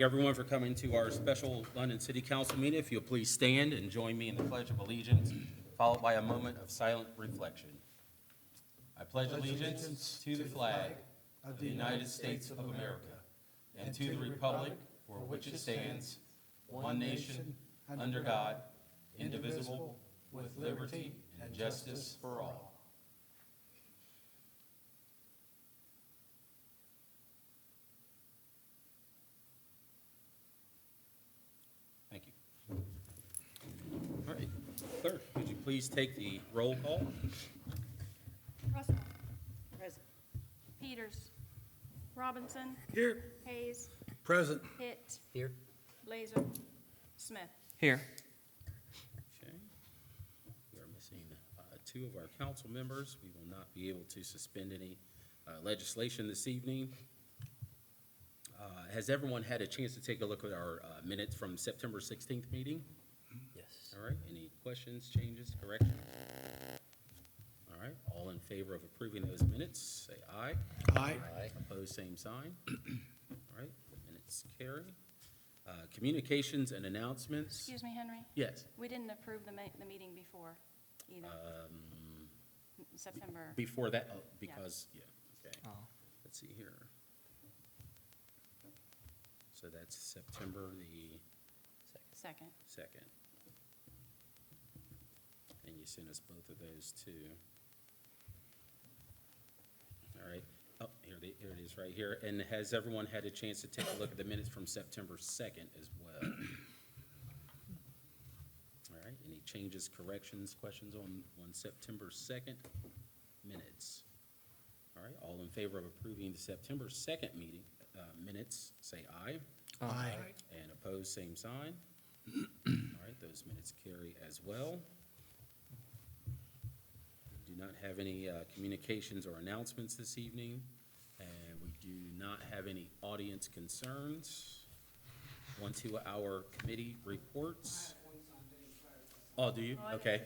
Everyone for coming to our special London City Council meeting. If you'll please stand and join me in the Pledge of Allegiance, followed by a moment of silent reflection. I pledge allegiance to the flag of the United States of America and to the republic for which it stands, one nation, under God, indivisible, with liberty and justice for all. Thank you. All right, clerk, would you please take the roll call? Russell. Present. Peters. Robinson. Here. Hayes. Present. Hitt. Here. Blazer. Smith. Here. Okay. We are missing two of our council members. We will not be able to suspend any legislation this evening. Has everyone had a chance to take a look at our minutes from September 16th meeting? Yes. All right, any questions, changes, corrections? All right, all in favor of approving those minutes, say aye. Aye. Opposed, same sign. All right, the minutes carry. Communications and announcements. Excuse me, Henry. Yes. We didn't approve the meeting before either. September. Before that, because, yeah, okay. Oh. Let's see here. So that's September the Second. 2nd. And you sent us both of those too. All right. Oh, here it is right here. And has everyone had a chance to take a look at the minutes from September 2nd as well? All right. Any changes, corrections, questions on September 2nd minutes? All right. All in favor of approving the September 2nd meeting minutes, say aye. Aye. And opposed, same sign. All right, those minutes carry as well. We do not have any communications or announcements this evening, and we do not have any audience concerns. On to our committee reports. Oh, do you? Okay.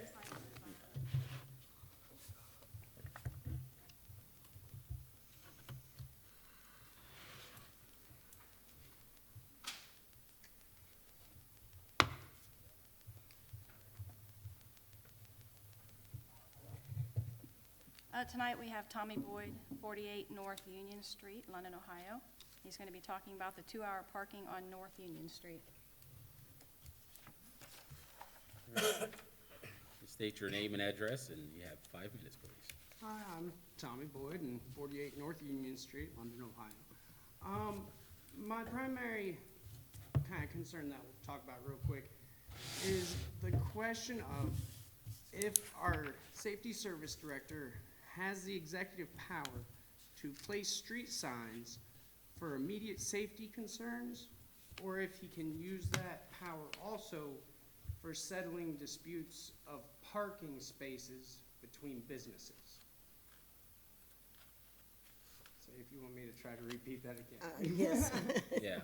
Tonight we have Tommy Boyd, 48 North Union Street, London, Ohio. He's going to be talking about the 2-hour parking on North Union Street. State your name and address, and you have 5 minutes, please. Hi, I'm Tommy Boyd, and 48 North Union Street, London, Ohio. My primary kind of concern that we'll talk about real quick is the question of if our safety service director has the executive power to place street signs for immediate safety concerns, or if he can use that power also for settling disputes of parking spaces between businesses. So if you want me to try to repeat that again. Yes. Yeah.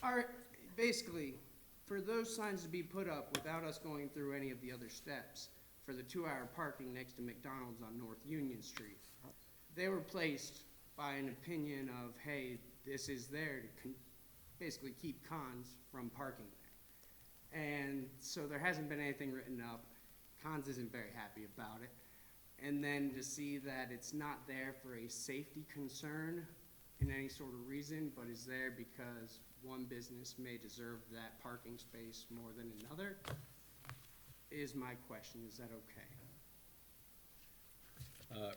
All right, basically, for those signs to be put up without us going through any of the other steps, for the 2-hour parking next to McDonald's on North Union Street, they were placed by an opinion of, hey, this is there to basically keep cons from parking there. And so there hasn't been anything written up. Cons isn't very happy about it. And then to see that it's not there for a safety concern in any sort of reason, but is there because one business may deserve that parking space more than another, is my question. Is that okay?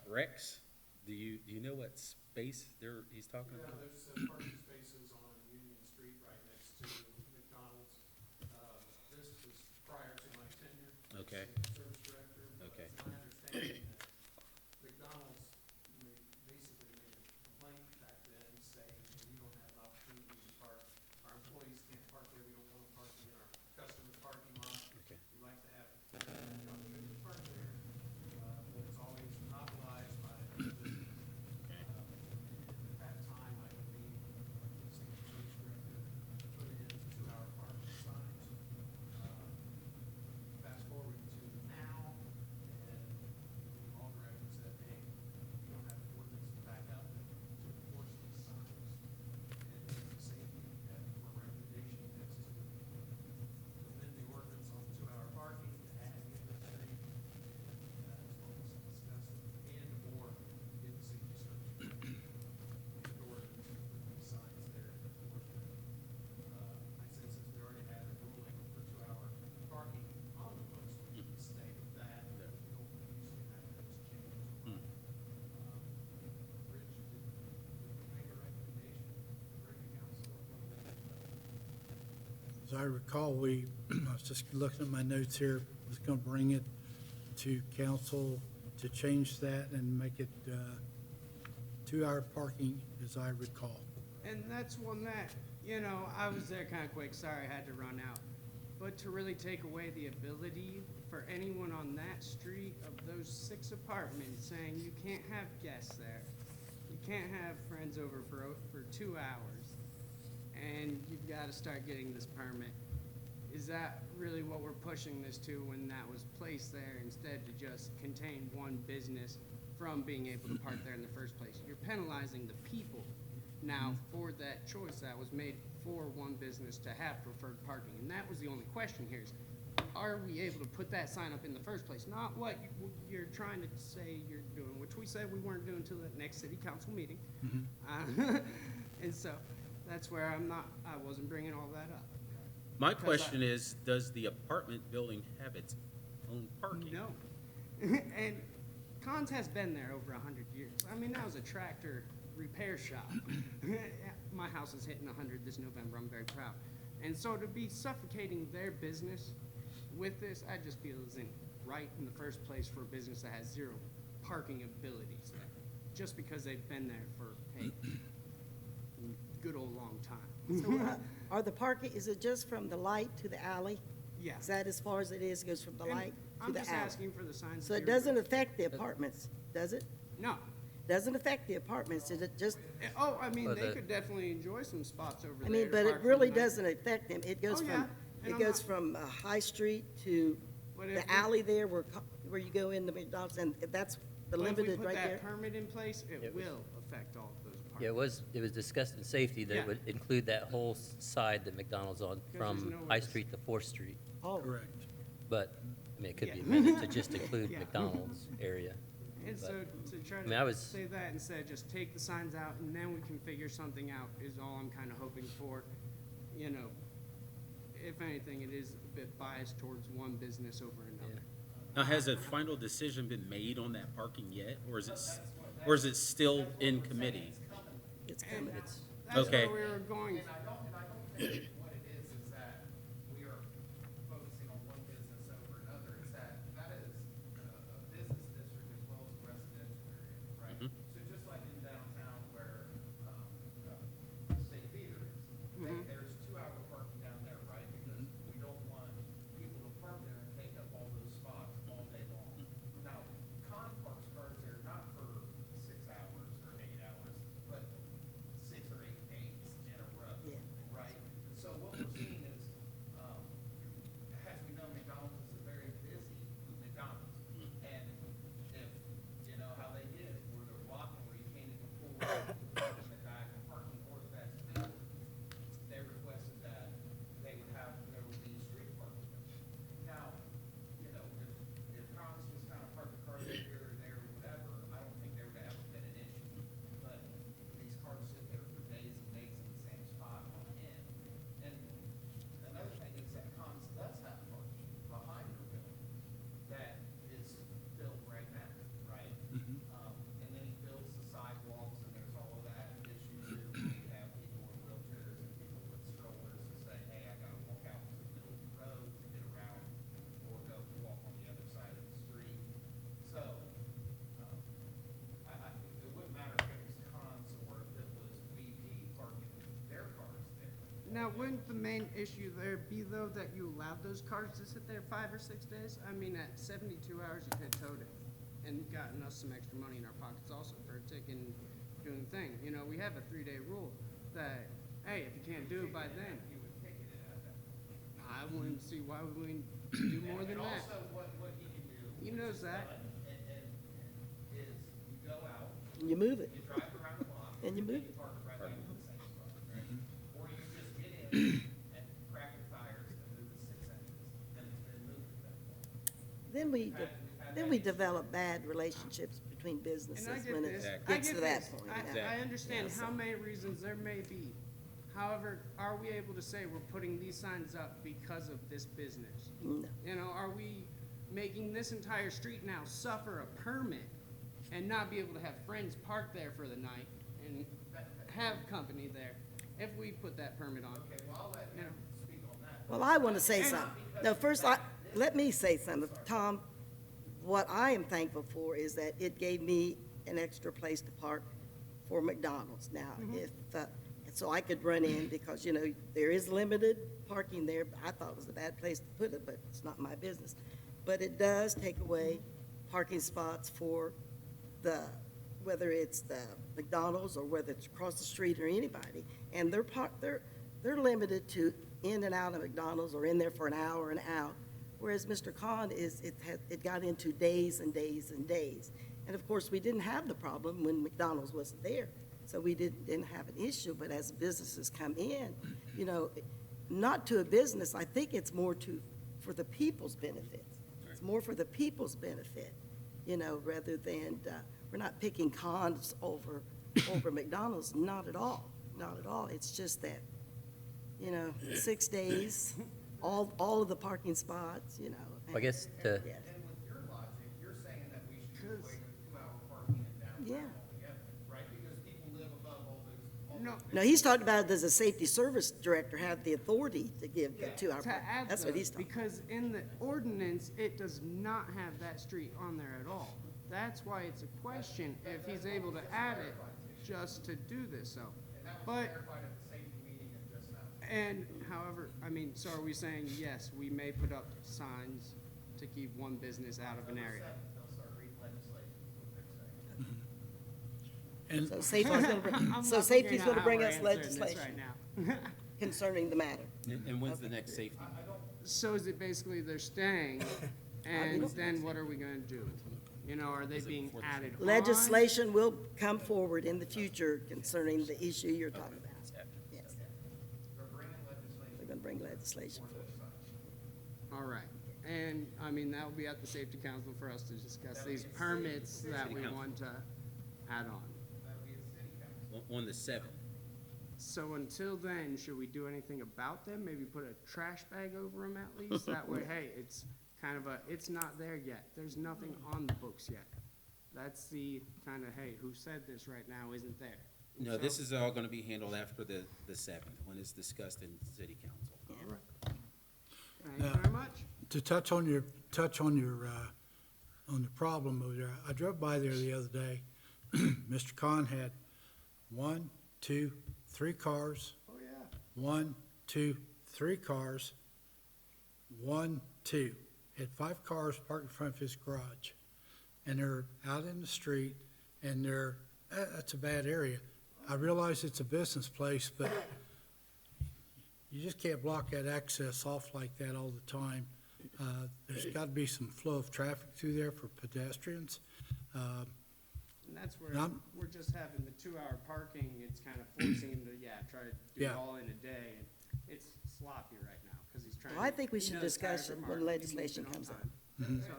Rex, do you know what space he's talking Yeah, about? there's parking spaces on Union Street right next to McDonald's. This was prior to my tenure Okay. as service director. But Okay. it's my understanding that McDonald's basically made a complaint back then saying we don't have an opportunity to park. Our employees can't park there. We don't want them parking in our customers' parking lot. Okay. We like to have the opportunity to park there, but it's always monopolized by the business. Okay. At that time, I believe, safety service director put in 2-hour parking signs. Fast forward to As I recall, I was just looking at my notes here, was going to bring it to council to change that and make it 2-hour parking, as I recall. And that's one that, I was there kind of quick, sorry, I had to run out. But to really take away the ability for anyone on that street of those 6 apartments saying you can't have guests there, you can't have friends over for 2 hours, and you've got to start getting this permit. Is that really what we're pushing this to when that was placed there instead to just contain one business from being able to park there in the first place? You're penalizing the people now for that choice that was made for one business to have preferred parking. And that was the only question here is, are we able to put that sign up in the first place? Not what you're trying to say you're doing, which we said we weren't doing until the next city council meeting. And so that's where I wasn't bringing all that up. My question is, does the apartment building have its own parking? No. And Conn's has been there over 100 years. I mean, that was a tractor repair shop. My house is hitting 100 this November. I'm very proud. And so to be suffocating their business with this, I just feel isn't right in the first place for a business that has 0 parking abilities there, just because they've been there for a good old long time. So are the parking, is it just from the light to the alley? Yeah. Is that as far as it is? It goes from the And light to I'm the just alley? asking for the signs. So to it be doesn't removed. affect the apartments, does it? No. Doesn't affect the apartments, is it just, Oh, I mean, Well, they the- could definitely enjoy some spots over I there. mean, to but park it for really the night. doesn't affect them. It goes Oh, yeah. from, And it I'm goes not- from High Street to But if the we- alley there where you go in the McDonald's, and that's the But if we limited put right that there? permit in place, it It was- will affect all of those Yeah, apartments. it was discussed in safety that Yeah. it would include that whole side that McDonald's on there's from nowhere High to- Street to 4th Street. Oh, Correct. But, I mean, it could be Yeah. amended to just include Yeah. McDonald's area. And but- so to try I mean, I was- to say that instead, just take the signs out and then we can figure something out is all I'm kind of hoping for. If anything, it is a bit biased towards one business over another. Now, has a final decision been made on that parking yet, or is it still in committee? it's And coming. that's Okay. where we were going. And I don't think what it is that we are focusing on one business over another, is that is a business district as well as a residential area, right? So just like in downtown where, State Theater is, there's 2-hour parking down there, right? Because we don't want people to park there and take up all those spots all day long. Now, Con parks cars there not for 6 hours or 8 hours, but 6 or 8 days in a row, Yeah. right? So what we're seeing is, as we know, McDonald's is a very busy McDonald's. And if, you know how they did, where they're blocking, where you can't even pull in the back and parking north, that's filled, they requested that there would be street parking. Now, if Congress just kind of parked the cars here or there or whatever, I don't think there would have ever been an issue. But these cars sit there for days and days in the same spot on end. And another thing is that Cons does have parking behind their building that is filled right now, right? And then he fills the sidewalks and there's all of that issue too. You have people in wheelchairs and people with strollers that say, hey, I gotta walk out to the middle of the road to get around or go walk on the other side of the street. So, it wouldn't matter if it was Cons or if it was VP parking their cars there. Now, wouldn't the main issue there be though that you allowed those cars to sit there 5 or 6 days? I mean, at 72 hours, you could have towed it and gotten us some extra money in our pockets also for taking, doing the thing. We have a 3-day rule that, hey, if you can't do it by then, You would ticket it at that point. I wouldn't see why we wouldn't do more than And that. also, what he can do. He knows that. And is you go out, And you move it. you drive around the block. And you move it. park it right back in the same spot, right? Or you just get in and crack the tires and move it 6 inches, and it's been moved at that point. Then we, We've had then that we issue. develop bad relationships between And I businesses get when this. it I gets get to that this. point. I Exactly. understand Yeah, how so- many reasons there may be. However, are we able to say we're putting these signs up because of this business? No. Are we making this entire street now suffer a permit and not be able to have friends park there for the night and have company there if we put that permit on? Okay, well, I'll let You him know. speak on that. Well, I want to say something. No, first, let me say something. Tom, what I am thankful for is that it gave me an extra place to park for McDonald's. Now, if, so I could run in because, you know, there is limited parking there. I thought it was a bad place to put it, but it's not my business. But it does take away parking spots for whether it's the McDonald's or whether it's across the street or anybody. And they're limited to in and out of McDonald's or in there for an hour and out. Whereas Mr. Khan it got into days and days and days. And of course, we didn't have the problem when McDonald's wasn't there. So we didn't have an issue, but as businesses come in, you know, not to a business, I think it's more for the people's benefit. It's more for the people's benefit, you know, rather than, we're not picking cons over McDonald's, not at all, not at all. It's just that, you know, 6 days, all of the parking spots, you know. I guess to, Yeah. And with your logic, you're saying that we should do away with 2-hour parking in downtown Yeah. altogether, right? Because people live above all those. No. No, he's talking about, does the safety service director have the authority to give the 2-hour To parking? add That's what those, he's talking about. because in the ordinance, it does not have that street on there at all. That's why it's a question if he's able to add it just to do this, so. But, Clarified at the safety meeting and just now. and however, I mean, so are we saying, yes, we may put up signs to keep one business out of an area? They'll start reading legislation, is what they're saying. And So safety's gonna bring, I'm so not safety's figuring out gonna how bring we're us answering this legislation right now. concerning the matter. And when's the next safety? So is it basically they're staying, and then what are we gonna do? You know, are they being added on? Legislation will come forward in the future concerning the issue you're talking about. Yes. They're gonna bring legislation forward. All right, and, I mean, that will be at the safety council for us to discuss these permits that we council. want to add on. On the 7th. So until then, should we do anything about them? Maybe put a trash bag over them at least? That way, hey, it's kind of it's not there yet. There's nothing on the books yet. That's the kind of, hey, who said this right now isn't there? No, this is all gonna be handled after the 7th, when it's discussed in city council. Thank you very much. to touch on your, on the problem over there, I drove by there the other day. Mr. Khan had 1, 2, 3 cars. Oh, yeah. 1, 2, 3 cars. 1, 2. Had 5 cars parked in front of his garage. And they're out in the street, and that's a bad area. I realize it's a business place, but you just can't block that access off like that all the time. There's got to be some flow of traffic through there for pedestrians. And that's where And we're just having the 2-hour parking. It's kind of forcing him to, try to do it Yeah. all in a day. And it's sloppy right now because he's trying. Well, I think we he should knows discuss Tiger it Mark, when he legislation moved it comes on up. time. So,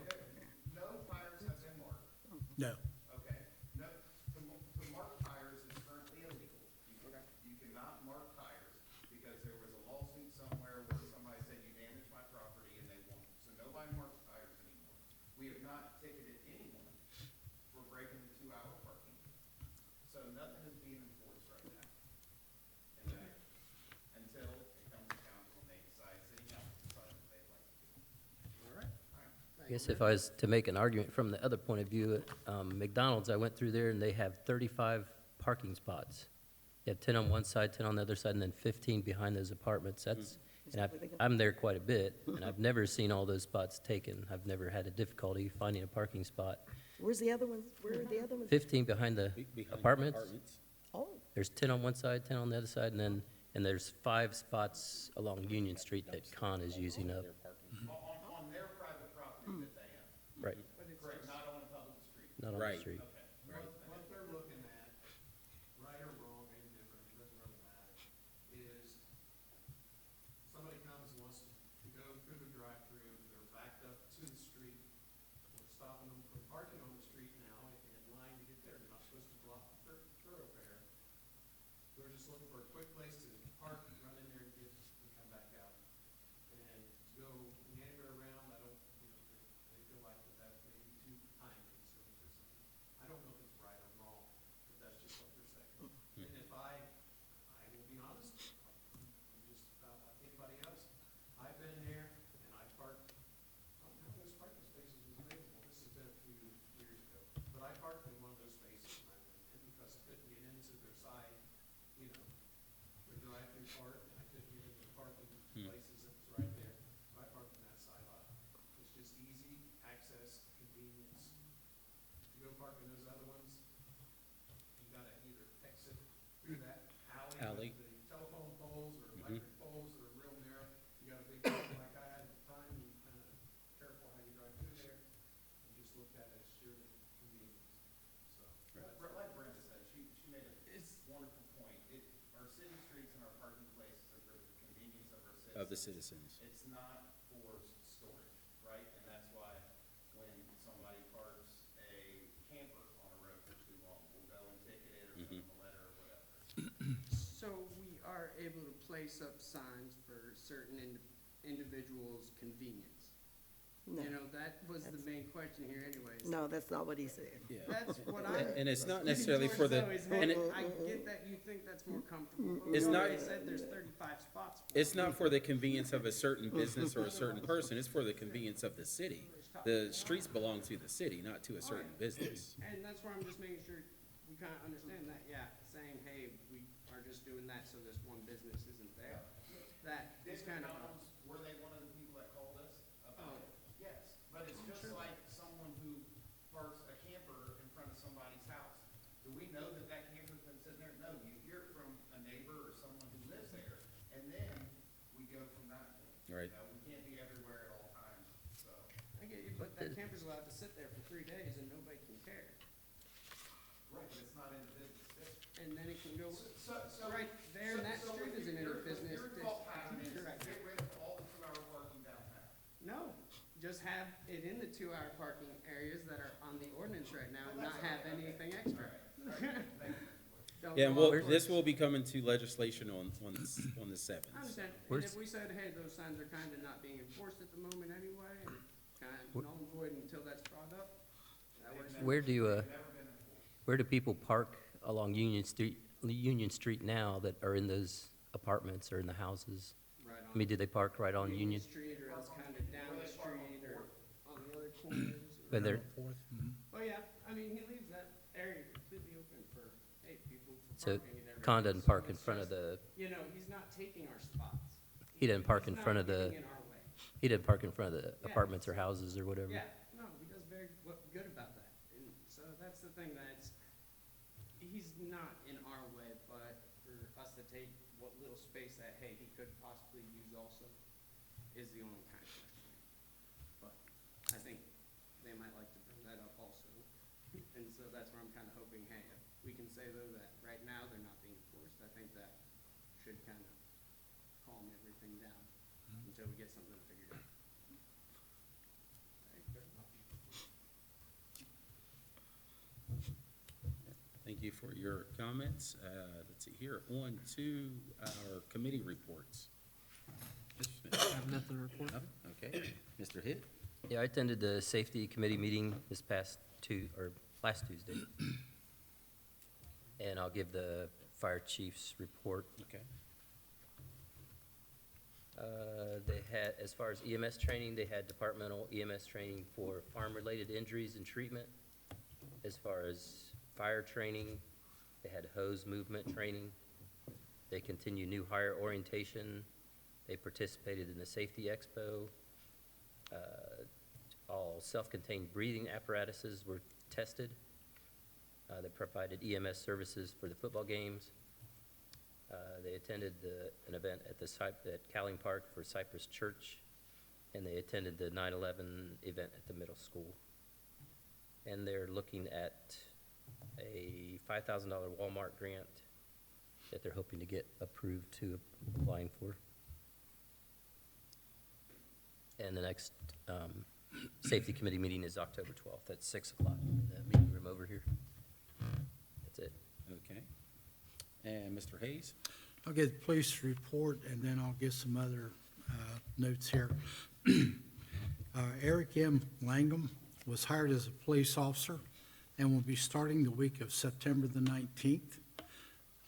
No tires have been marked, No. okay? No, to mark tires is currently illegal. You cannot mark tires because there was a lawsuit somewhere where somebody said you damaged my property and they won't. So nobody marks tires anymore. We have not ticketed anyone for breaking the 2-hour parking. So nothing is being enforced right now. in that area, Until it comes to council and they decide, city council decides what they'd like to do. all right. I guess if I was to make an argument from the other point of view, McDonald's, I went through there and they have 35 parking spots. You have 10 on one side, 10 on the other side, and then 15 behind those apartments. And I'm there quite a bit, and I've never seen all those spots taken. I've never had a difficulty finding a parking spot. Where's the other ones? Where are the other ones? 15 behind the Behind the apartments. Oh, There's 10 on one side, 10 on the other side, and there's 5 spots along Union Street that Con is using up. On their private property that they own, Right, correct, not on a public street. not on the Right. street. What they're looking at, right or wrong, indifferent, it doesn't really matter, is somebody comes and wants to go through the drive-through, they're backed up to the street, we're stopping them from parking on the street now in line to get there, they're not supposed to block the thoroughfare. They're just looking for a quick place to park, run in there and come back out. And to go meander around, I don't, they feel like that may be too time consuming or something. I don't know if it's right or wrong, but that's just what they're saying. And if I will be honest, I'm just like anybody else, I of the citizens. It's not for storage, right? And that's why when somebody parks a camper on a road for too long, we'll go and ticket it or send them a letter or whatever. So we are able to place up signs for certain individuals' convenience. No, You know, that was the main question here anyways. no, that's not what he said. Yeah. That's what I. And it's not necessarily for the, and it, I get that you think that's more comfortable. but It's we not- already said there's 35 spots. for it's it. not for the convenience of a certain business or a certain person, it's for the convenience of the city. The streets belong to the city, not to a certain business. And that's where I'm just making sure we kind of understand that, yeah, saying, hey, we are just doing that so this one business isn't there. That is Did kind of. McDonald's, were they one of the people that called us about it? Yes, but it's just like someone who parks a camper in front of somebody's house. Do we know that that camper's been sitting there? No, you hear it from a neighbor or someone who lives there, and then we go from that point. Right. You know, we can't be everywhere at all times, so. I get you, but that camper's allowed to sit there for 3 days and nobody can care. Right, but it's not in the business district. And then it can go, So. right there, and that so street isn't in a business Your thought district. pattern is Correct. get rid of all the 2-hour parking downtown. No, just have it in the 2-hour parking areas that are on the ordinance right now and not have anything extra. Don't Yeah, and go well, off this course. will be coming to legislation on the seventh. I understand, and Where's- if we said, hey, those signs are kind of not being enforced at the moment anyway, and kind of null and void until that's brought up, that works. Where do people park along Union Street now that are in those apartments or in the houses? Right I mean, do they park right on Union? Street or else kind of down the street or on the other corners. When they're, Fourth, Oh, yeah, I mean, he leaves that area completely open for, hey, people for so parking and everything. Con doesn't So park in it's front of just, the, you know, he's not taking our spots. he doesn't park in He's front not of the, getting in our way. he doesn't park in front of the Yeah. apartments or houses or whatever. Yeah, no, he does very good about that. And so that's the thing that's, he's not in our way, but for us to take what little space that, hey, he could possibly use also is the only kind of question. But I think they might like to bring that up also. And so that's where I'm kind of hoping, hey, if we can say though that right now they're not being enforced, I think that should kind of calm everything down until we get something figured out. Okay, good. Thank you for your comments. Let's see here, on to our committee reports. I have nothing to report. No? Okay, Mr. Hitt? Yeah, I attended the safety committee meeting this last Tuesday. And I'll give the fire chief's report. Okay. They had, as far as EMS training, they had departmental EMS training for farm-related injuries and treatment. As far as fire training, they had hose movement training. They continue new hire orientation. They participated in the safety expo. All self-contained breathing apparatuses were tested. They provided EMS services for the football games. They attended an event at Cowling Park for Cypress Church, and they attended the 9/11 event at the middle school. And they're looking at a $5,000 Walmart grant that they're hoping to get approved to applying for. And the next safety committee meeting is October 12th at 6 o'clock in the meeting room over here. That's it. Okay. And Mr. Hayes? I'll get the police report, and then I'll get some other notes here. Eric M. Langham was hired as a police officer and will be starting the week of September the 19th.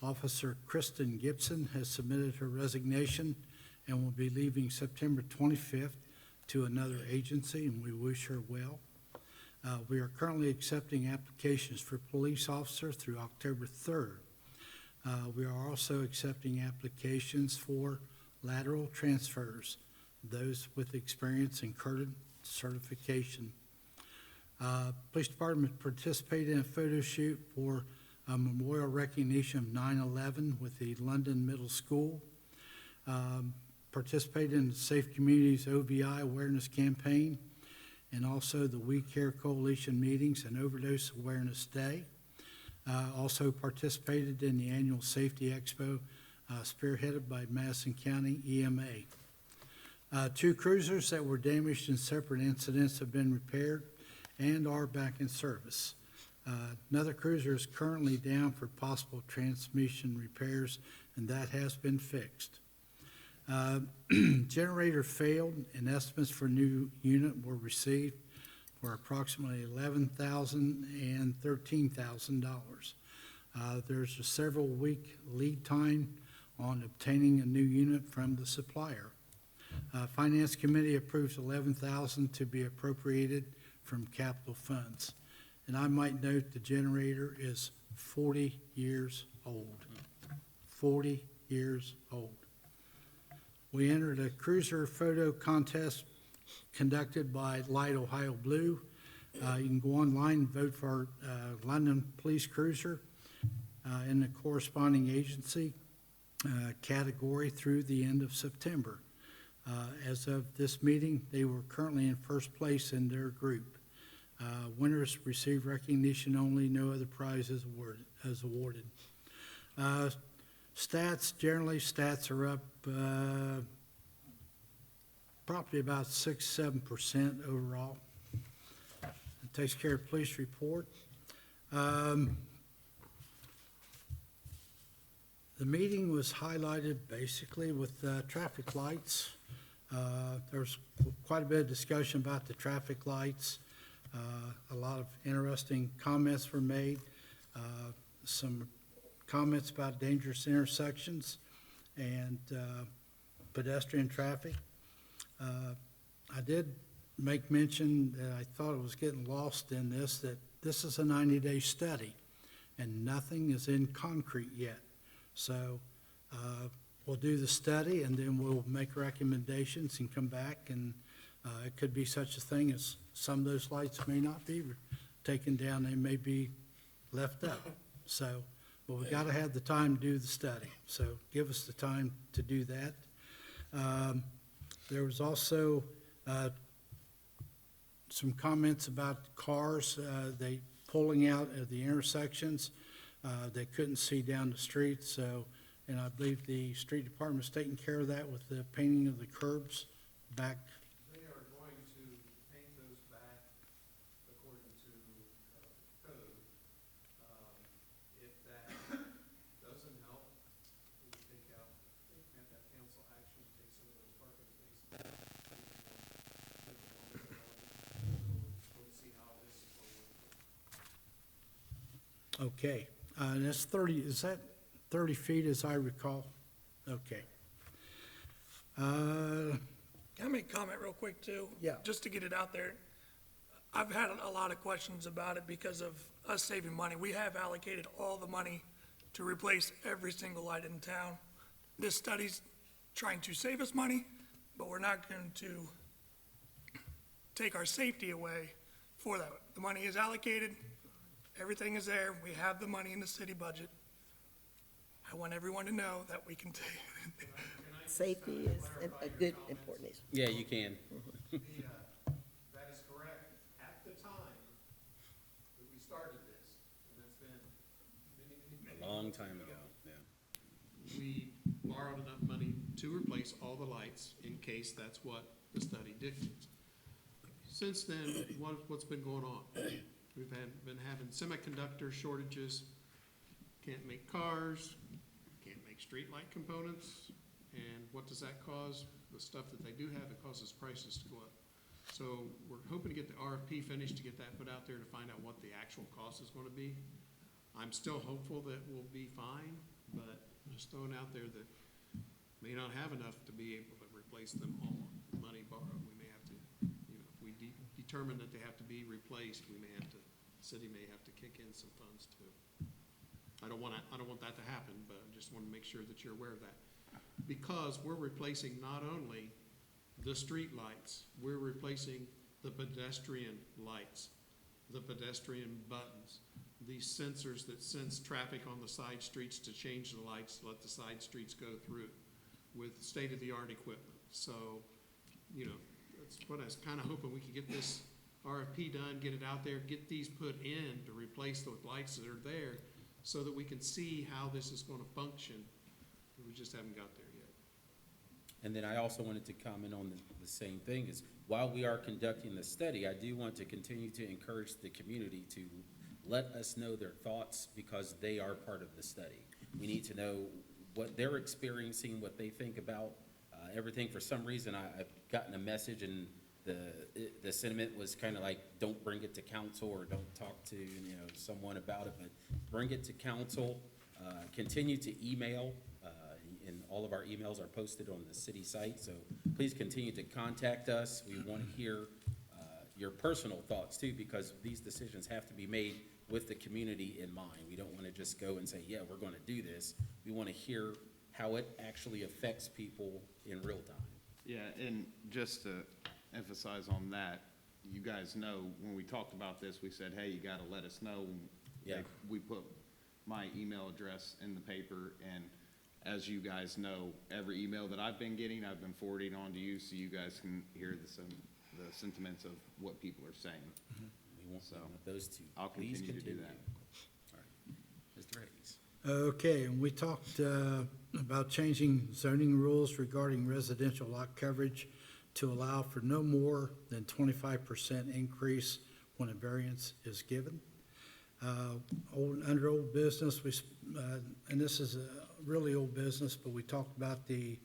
Officer Kristen Gibson has submitted her resignation and will be leaving September 25th to another agency, and we wish her well. We are currently accepting applications for police officer through October 3rd. We are also accepting applications for lateral transfers, those with experience and current certification. Police Department participated in a photo shoot for a memorial recognition of 9/11 with the London Middle School. Participated in the Safe Communities OVI Awareness Campaign, and also the We Care Coalition meetings and Overdose Awareness Day. Also participated in the annual Safety Expo spearheaded by Madison County EMA. 2 cruisers that were damaged in separate incidents have been repaired and are back in service. Another cruiser is currently down for possible transmission repairs, and that has been fixed. Generator failed, and estimates for new unit were received for approximately $11,000 and $13,000. There's a several-week lead time on obtaining a new unit from the supplier. Finance Committee approves $11,000 to be appropriated from capital funds. And I might note the generator is 40 years old. 40 years old. We entered a cruiser photo contest conducted by Light Ohio Blue. You can go online and vote for London Police Cruiser in the corresponding agency category through the end of September. As of this meeting, they were currently in first place in their group. Winners receive recognition only, no other prize is awarded. Stats are up probably about 6-7% overall. It takes care of police report. The meeting was highlighted basically with traffic lights. There's quite a bit of discussion about the traffic lights. A lot of interesting comments were made. Some comments about dangerous intersections and pedestrian traffic. I did make mention that I thought it was getting lost in this, that this is a 90-day study and nothing is in concrete yet. So we'll do the study and then we'll make recommendations and come back, and it could be such a thing as some of those lights may not be taken down, they may be left up. So, but we got to have the time to do the study. So give us the time to do that. There was also some comments about cars, they pulling out of the intersections. They couldn't see down the street, so, and I believe the street department's taking care of that with the painting of the curbs back. They are going to paint those back according to code. If that doesn't help, we take out, have that council action, take some of those parking spaces. We'll see how this is going to work. Okay, and that's 30, is that 30 feet as I recall? Okay. Can I make a comment real quick too? Yeah. Just to get it out there. I've had a lot of questions about it because of us saving money. We have allocated all the money to replace every single light in town. This study's trying to save us money, but we're not going to take our safety away for that. The money is allocated, everything is there, we have the money in the city budget. I want everyone to know that we can take. Safety is a good, important issue. Yeah, you can. That is correct. At the time that we started this, and that's been many, A long time ago, yeah. we borrowed enough money to replace all the lights in case that's what the study dictates. Since then, what's been going on? We've been having semiconductor shortages, can't make cars, can't make streetlight components, and what does that cause? The stuff that they do have, it causes prices to go up. So we're hoping to get the RFP finished to get that put out there to find out what the actual cost is gonna be. I'm still hopeful that we'll be fine, but just throwing out there that may not have enough to be able to replace them all. Money borrowed, we may have to, you know, if we determine that they have to be replaced, we may have to, the city may have to kick in some funds too. I don't want that to happen, but I just want to make sure that you're aware of that. Because we're replacing not only the street lights, we're replacing the pedestrian lights, the pedestrian buttons, these sensors that sense traffic on the side streets to change the lights, let the side streets go through with state-of-the-art equipment. So, you know, that's what I was kind of hoping we could get this RFP done, get it out there, get these put in to replace the lights that are there so that we can see how this is going to function. We just haven't got there yet. And then I also wanted to comment on the same thing is, while we are conducting the study, I do want to continue to encourage the community to let us know their thoughts because they are part of the study. We need to know what they're experiencing, what they think about everything. For some reason, I've gotten a message and the sentiment was kind of like, don't bring it to council or don't talk to, someone about it, but bring it to council. Continue to email, and all of our emails are posted on the city site, so please continue to contact us. We want to hear your personal thoughts too, because these decisions have to be made with the community in mind. We don't want to just go and say, yeah, we're going to do this. We want to hear how it actually affects people in real time. Yeah, and just to emphasize on that, you guys know, when we talked about this, we said, hey, you gotta let us know. Yeah. We put my email address in the paper, and as you guys know, every email that I've been getting, I've been forwarding on to you, so you guys can hear the sentiments of what people are saying. We want So, those two. I'll Please continue to do that. All right. Mr. Hayes. Okay, and we talked about changing zoning rules regarding residential lot coverage to allow for no more than 25% increase when a variance is given. Under old business, and this is a really old business, but we talked about the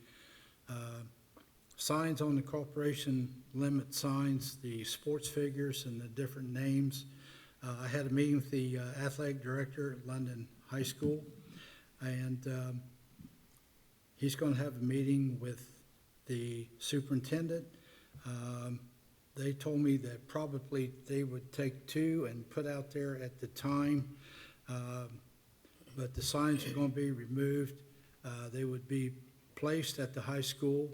signs on the corporation limit signs, the sports figures and the different names. I had a meeting with the athletic director at London High School, and he's going to have a meeting with the superintendent. They told me that probably they would take two and put out there at the time, but the signs are going to be removed. They would be placed at the high school.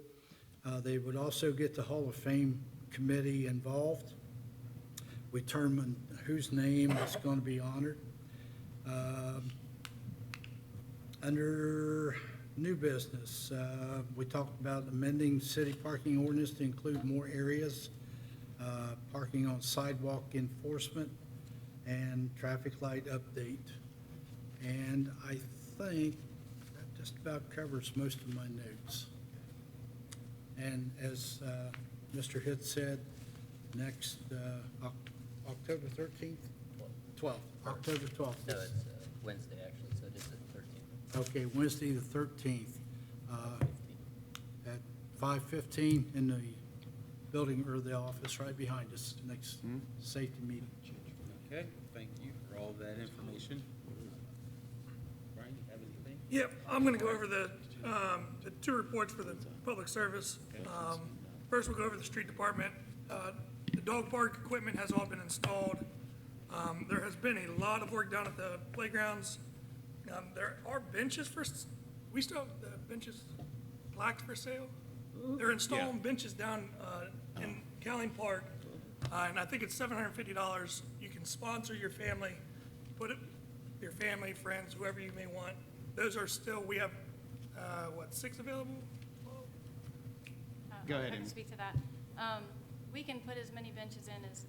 They would also get the Hall of Fame committee involved. We determine whose name is going to be honored. Under new business, we talked about amending city parking ordinance to include more areas, parking on sidewalk enforcement, and traffic light update. And I think that just about covers most of my notes. And as Mr. Hitt said, next October 13th? 12th, October 12th. No, it's Wednesday, actually, so it is the 13th. Okay, Wednesday the 13th, at 5:15 in the building or the office right behind us, next safety meeting. Okay, thank you for all of that information. Brian, you have anything? Yep, I'm gonna go over the two reports for the public service. First, we'll go over the street department. The dog park equipment has all been installed. There has been a lot of work done at the playgrounds. There are benches we still have the benches plaques for sale. They're installing benches down in Cowling Park, and I think it's $750. You can sponsor your family, put it, your family, friends, whoever you may want. Those are still, we have, 6 available? Go ahead, I can Amy. speak to that. We can put as many benches in as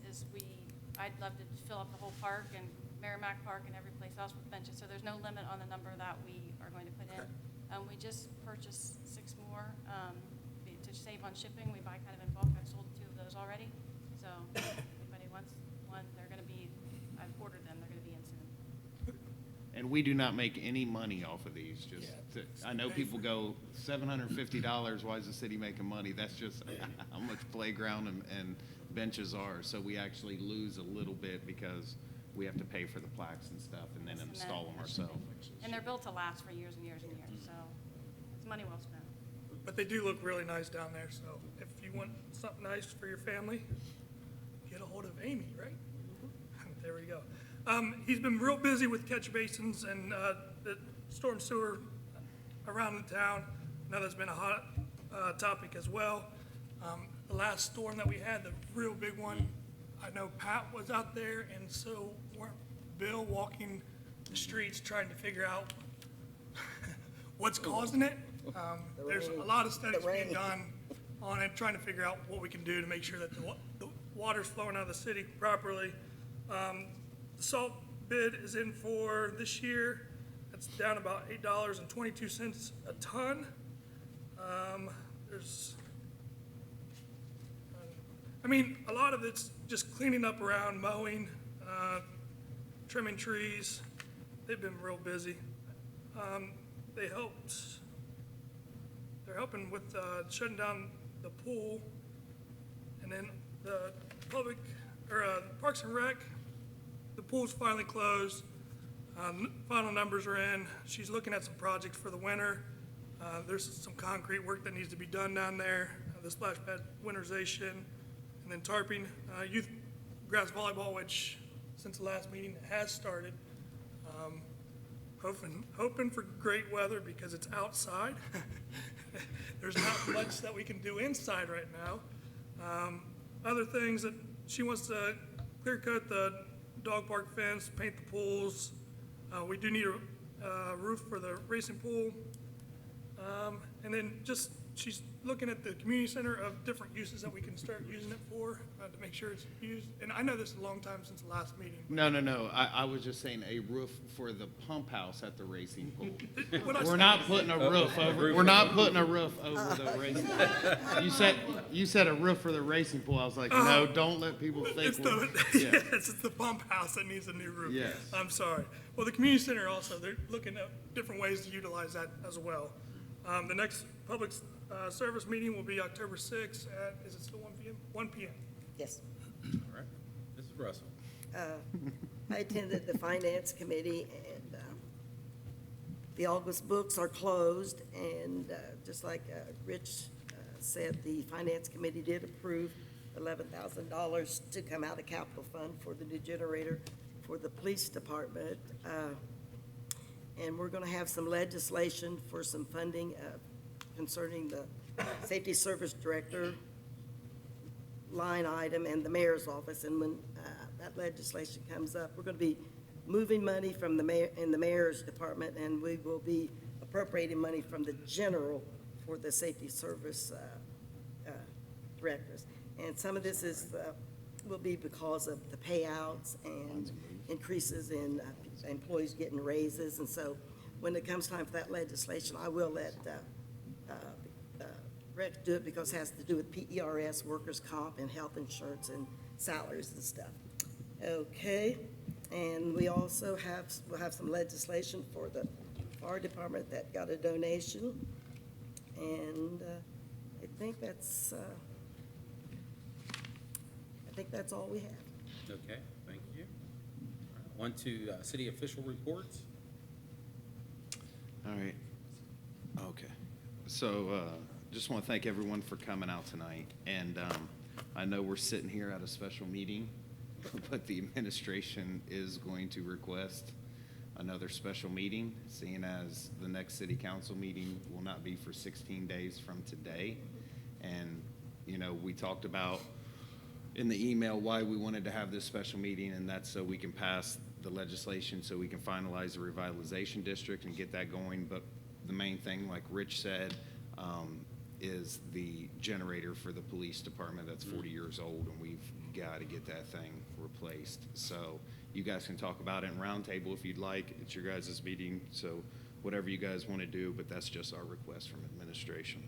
I'd love to fill up the whole park and Merrimack Park and every place else with benches, so there's no limit on the number that we are going to put in. We just purchased 6 more to save on shipping. We buy kind of in bulk. I've sold 2 of those already, so if anybody wants one, I've ordered them, they're gonna be in soon. And we do not make any money off of these, I know people go, $750, why is the city making money? That's just how much playground and benches are, so we actually lose a little bit because we have to pay for the plaques and stuff and then install them ourselves. And they're built to last for years and years and years, so it's money well spent. But they do look really nice down there, so if you want something nice for your family, get a hold of Amy, right? There we go. He's been real busy with catch basins and the storm sewer around the town. I know that's been a hot topic as well. The last storm that we had, the real big one, I know Pat was out there, and so were Bill, walking the streets trying to figure out what's causing it. There's a lot of studies being done on it, trying to figure out what we can do to make sure that the water's flowing out of the city properly. The salt bid is in for this year. It's down about $8.22 a ton. There's was, I mean, a lot of it's just cleaning up around, mowing, trimming trees. They've been real busy. They're helping with shutting down the pool. And then the Parks and Rec, the pool's finally closed. Final numbers are in. She's looking at some projects for the winter. There's some concrete work that needs to be done down there, the splash pad winterization, and then tarping. Youth grass volleyball, which since the last meeting has started. Hoping for great weather because it's outside. There's not much that we can do inside right now. Other things that she wants to clear cut the dog park fence, paint the pools. We do need a roof for the racing pool. And then just, she's looking at the community center of different uses that we can start using it for, to make sure it's used. And I know this is a long time since the last meeting. No. I was just saying a roof for the pump house at the racing pool. What I We're said- not putting a roof over, we're not putting a roof over the racing pool. You said a roof for the racing pool. I was like, no, don't let people think. It's the, Yeah. yes, it's the pump house that needs a new roof. Yes. I'm sorry. Well, the community center also, they're looking at different ways to utilize that as well. The next public service meeting will be October 6th at, is it still 1 p.m.? 1 p.m. Yes. All right. Mrs. Russell. I attended the finance committee, and the August books are closed, and just like Rich said, the finance committee did approve $11,000 to come out of capital fund for the new generator for the police department. And we're going to have some legislation for some funding concerning the safety service director line item and the mayor's office. And when that legislation comes up, we're going to be moving money from the mayor in the mayor's department, and we will be appropriating money from the general for the safety service directors. And some of this is will be because of the payouts and increases in employees getting raises. And so when it comes time for that legislation, I will let Rex do it because it has to do with PERS, workers' comp, and health insurance and salaries and stuff. Okay, and we also we'll have some legislation for the fire department that got a donation. And I think that's all we have. Okay, thank you. All right, on to city official reports. All right. Okay. So just want to thank everyone for coming out tonight. And I know we're sitting here at a special meeting, but the administration is going to request another special meeting, seeing as the next city council meeting will not be for 16 days from today. And, you know, we talked about in the email why we wanted to have this special meeting, and that's so we can pass the legislation, so we can finalize the Revitalization District and get that going. But the main thing, like Rich said, is the generator for the police department that's 40 years old, and we've got to get that thing replaced. So you guys can talk about it in roundtable if you'd like. It's your guys' meeting, so whatever you guys want to do, but that's just our request from administration.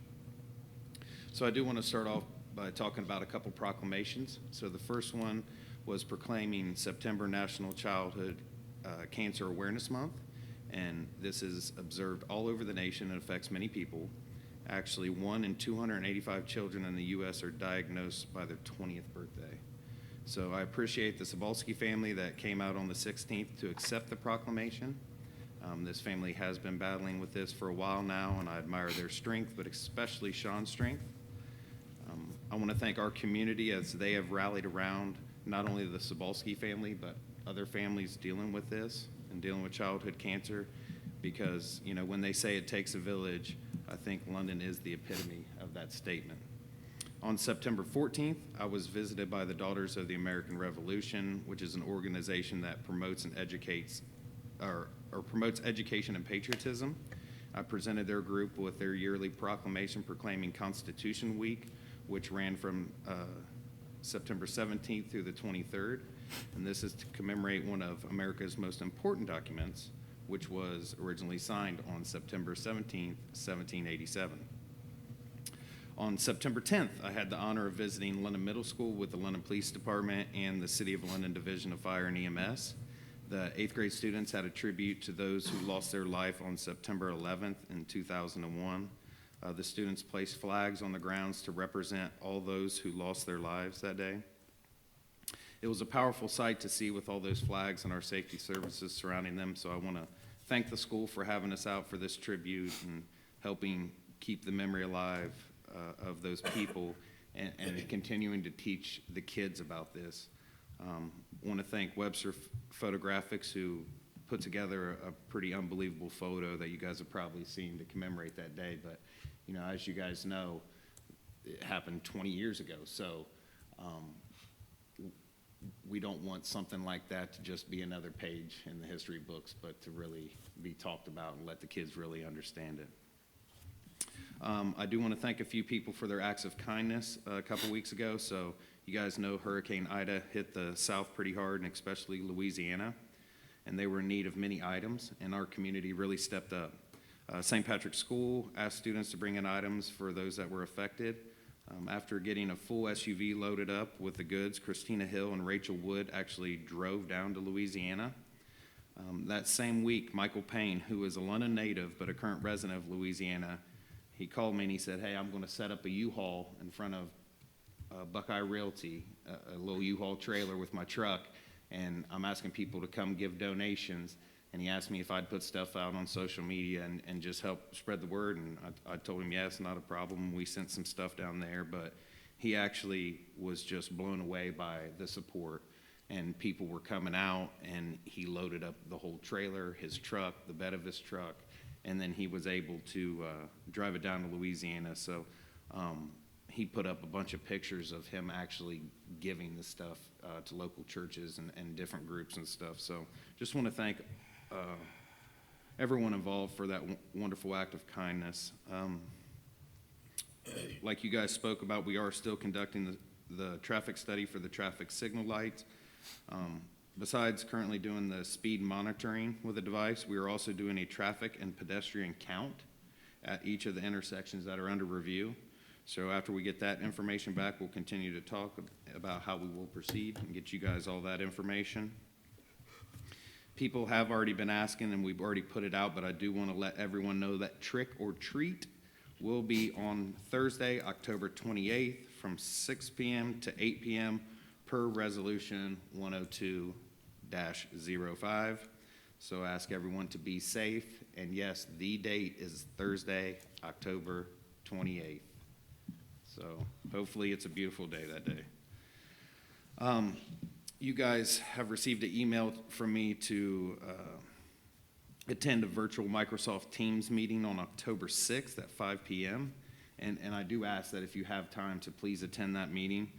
So I do want to start off by talking about a couple proclamations. So the first one was proclaiming September National Childhood Cancer Awareness Month, and this is observed all over the nation and affects many people. Actually, 1 in 285 children in the U.S. are diagnosed by their 20th birthday. So I appreciate the Sobolski family that came out on the 16th to accept the proclamation. This family has been battling with this for a while now, and I admire their strength, but especially Sean's strength. I want to thank our community as they have rallied around not only the Sobolski family, but other families dealing with this and dealing with childhood cancer, because, you know, when they say it takes a village, I think London is the epitome of that statement. On September 14th, I was visited by the Daughters of the American Revolution, which is an organization that promotes and educates, or promotes education and patriotism. I presented their group with their yearly proclamation proclaiming Constitution Week, which ran from September 17th through the 23rd. And this is to commemorate one of America's most important documents, which was originally signed on September 17th, 1787. On September 10th, I had the honor of visiting London Middle School with the London Police Department and the City of London Division of Fire and EMS. The 8th grade students had a tribute to those who lost their life on September 11th in 2001. The students placed flags on the grounds to represent all those who lost their lives that day. It was a powerful sight to see with all those flags and our safety services surrounding them, so I want to thank the school for having us out for this tribute and helping keep the memory alive of those people and continuing to teach the kids about this. Want to thank Webster Photographics, who put together a pretty unbelievable photo that you guys have probably seen to commemorate that day. But, you know, as you guys know, it happened 20 years ago. So we don't want something like that to just be another page in the history books, but to really be talked about and let the kids really understand it. I do want to thank a few people for their acts of kindness a couple weeks ago. So you guys know Hurricane Ida hit the South pretty hard, and especially Louisiana, and they were in need of many items, and our community really stepped up. St. Patrick's School asked students to bring in items for those that were affected. After getting a full SUV loaded up with the goods, Christina Hill and Rachel Wood actually drove down to Louisiana. That same week, Michael Payne, who is a London native but a current resident of Louisiana, he called me and he said, "Hey, I'm going to set up a U-Haul in front of Buckeye Realty, a little U-Haul trailer with my truck, and I'm asking people to come give donations." And he asked me if I'd put stuff out on social media and just help spread the word, and I told him, yes, not a problem. We sent some stuff down there, but he actually was just blown away by the support, and people were coming out, and he loaded up the whole trailer, his truck, the bed of his truck, and then he was able to drive it down to Louisiana. So he put up a bunch of pictures of him actually giving the stuff to local churches and different groups and stuff. So just want to thank everyone involved for that wonderful act of kindness. Like you guys spoke about, we are still conducting the traffic study for the traffic signal lights. Besides currently doing the speed monitoring with the device, we are also doing a traffic and pedestrian count at each of the intersections that are under review. So after we get that information back, we'll continue to talk about how we will proceed and get you guys all that information. People have already been asking, and we've already put it out, but I do want to let everyone know that Trick or Treat will be on Thursday, October 28th from 6 p.m. to 8 p.m. per Resolution 102-05. So I ask everyone to be safe, and yes, the date is Thursday, October 28th. So hopefully it's a beautiful day that day. You guys have received an email from me to attend a virtual Microsoft Teams meeting on October 6th at 5 p.m. And I do ask that if you have time to please attend that meeting.